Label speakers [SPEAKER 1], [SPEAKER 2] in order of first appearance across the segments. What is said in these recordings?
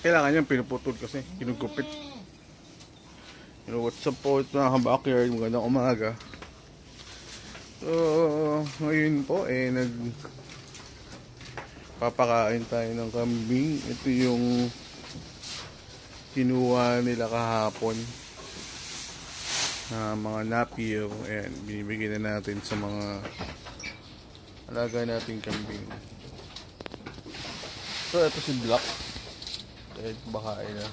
[SPEAKER 1] Kailangan yung pinuputol kasi, kinugupit. What's up po mga ka-backyard, magandang umaga. So, ngayon po nagpapakain tayo ng kambing. Ito yung kinuha nila kahapon na mga napier. Ayan, binibigyan na natin sa mga alaga nating kambing. So, ito si Black. Kahit bakain na.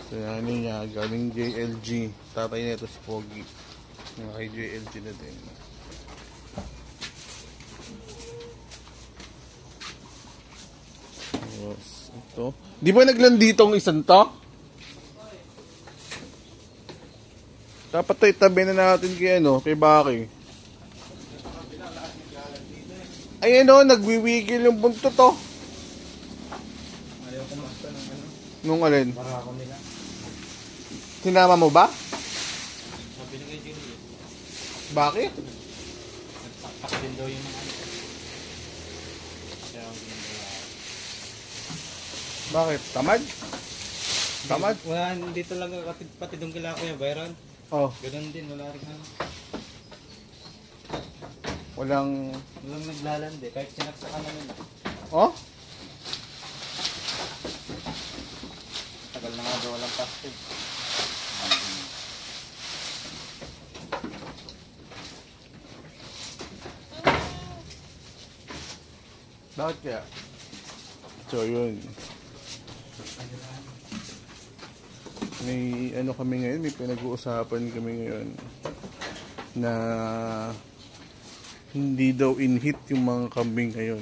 [SPEAKER 1] So, yan niya, galing JLG. Tatay na ito si Pogi. Yung kay JLG na din. Yes, ito. Di ba naglanditong isang to? Dapat tayo tabi na natin kay kay Baki. Ayan o, nagwiwigil yung buntot to.
[SPEAKER 2] Ayaw kumasta ng
[SPEAKER 1] Nung alin?
[SPEAKER 2] barako nila.
[SPEAKER 1] Sinama mo ba?
[SPEAKER 2] Sabi ng engineer.
[SPEAKER 1] Bakit?
[SPEAKER 2] Nagtaktak din daw yung mga Kaya ang ginagawa.
[SPEAKER 1] Bakit? Tamad? Tamad?
[SPEAKER 2] Wala, hindi talaga pati doon kila Kuya Byron.
[SPEAKER 1] Oh,
[SPEAKER 2] Ganun din, wala rin
[SPEAKER 1] walang...
[SPEAKER 2] Walang naglalandi, kahit sinaksakan namin.
[SPEAKER 1] Oh?
[SPEAKER 2] Tagal na nga daw walang plastic.
[SPEAKER 1] Bakit kaya? So, yun. May kami ngayon, may pinag-uusapan kami ngayon na hindi daw in-heat yung mga kambing ngayon.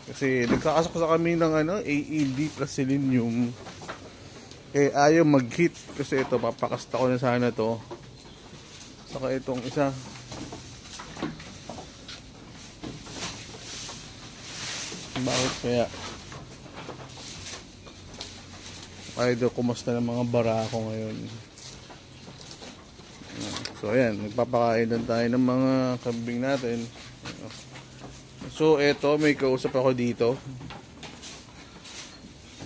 [SPEAKER 1] Kasi nagkakasaksa kami ng AED plus selenium. Eh ayaw mag-heat kasi ito papakasta ko na sana to. Saka itong isa. Bakit kaya? Ay daw kumusta ng mga barako ngayon. So ayan, nagpapakain lang tayo ng mga kambing natin. So eto, may kausap ako dito.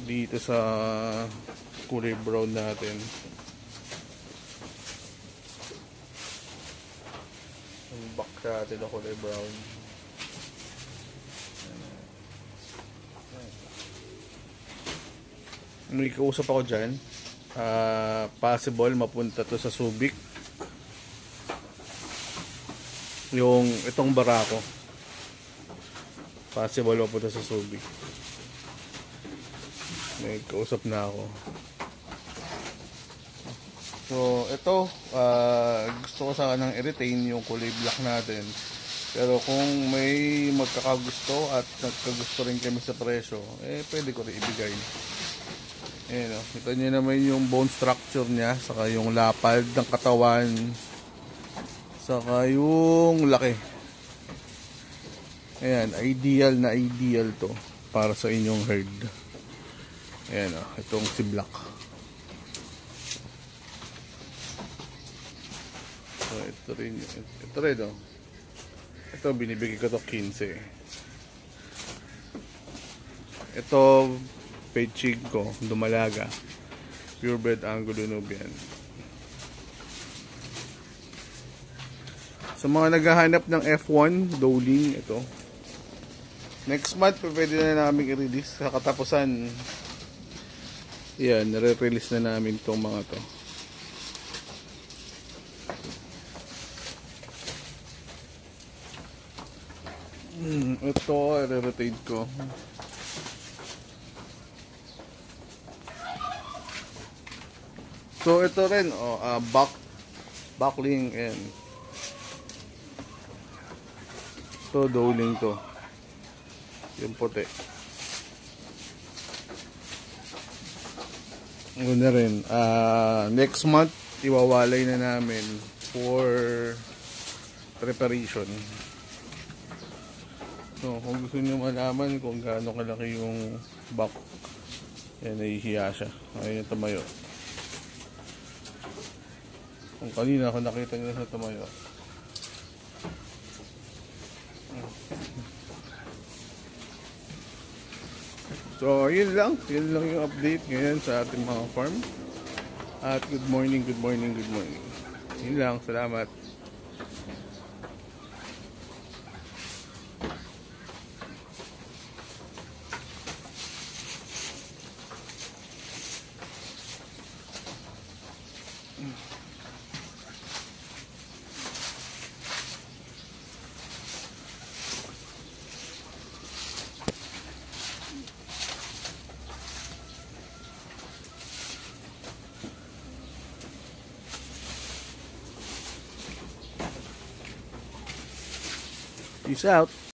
[SPEAKER 1] Dito sa kulay brown natin. Ang back natin na kulay brown. May kausap ako dyan. Possible mapunta to sa Subic. Yung itong barako. Possible mapunta sa Subic. May kausap na ako. So ito, gusto ko sanang i-retain yung kulay black natin. Pero kung may magkakagusto at nagkagusto rin kami sa presyo, pwede ko rin ibigay. Ayan o, kita nyo naman yung bone structure niya, saka yung lapad ng katawan, saka yung laki. Ayan, ideal na ideal to para sa inyong herd. Ayan o, itong si Black. So ito rin o. Ito binibigay ko to 15. Ito pechig ko, dumalaga, purebred Anglo-Nubian. Sa mga naghahanap ng F1 Dowling, ito next month pwede na namin i-release sa katapusan. Yan, nare-release na namin itong mga to. Ito, i-rotate ko. So ito rin backling and to dowling to. Yung puti. Ano na rin. Next month iwawalay na namin for preparation. So kung gusto niyo malaman kung gaano kalaki yung back, yan, nahihiya siya. Ayun yung tumayo. Kung kanina ako nakita nyo sa tumayo. So, yun lang. Yun lang yung update ngayon sa ating mga farm. At good morning, good morning, good morning. Yun lang. Salamat. Peace out.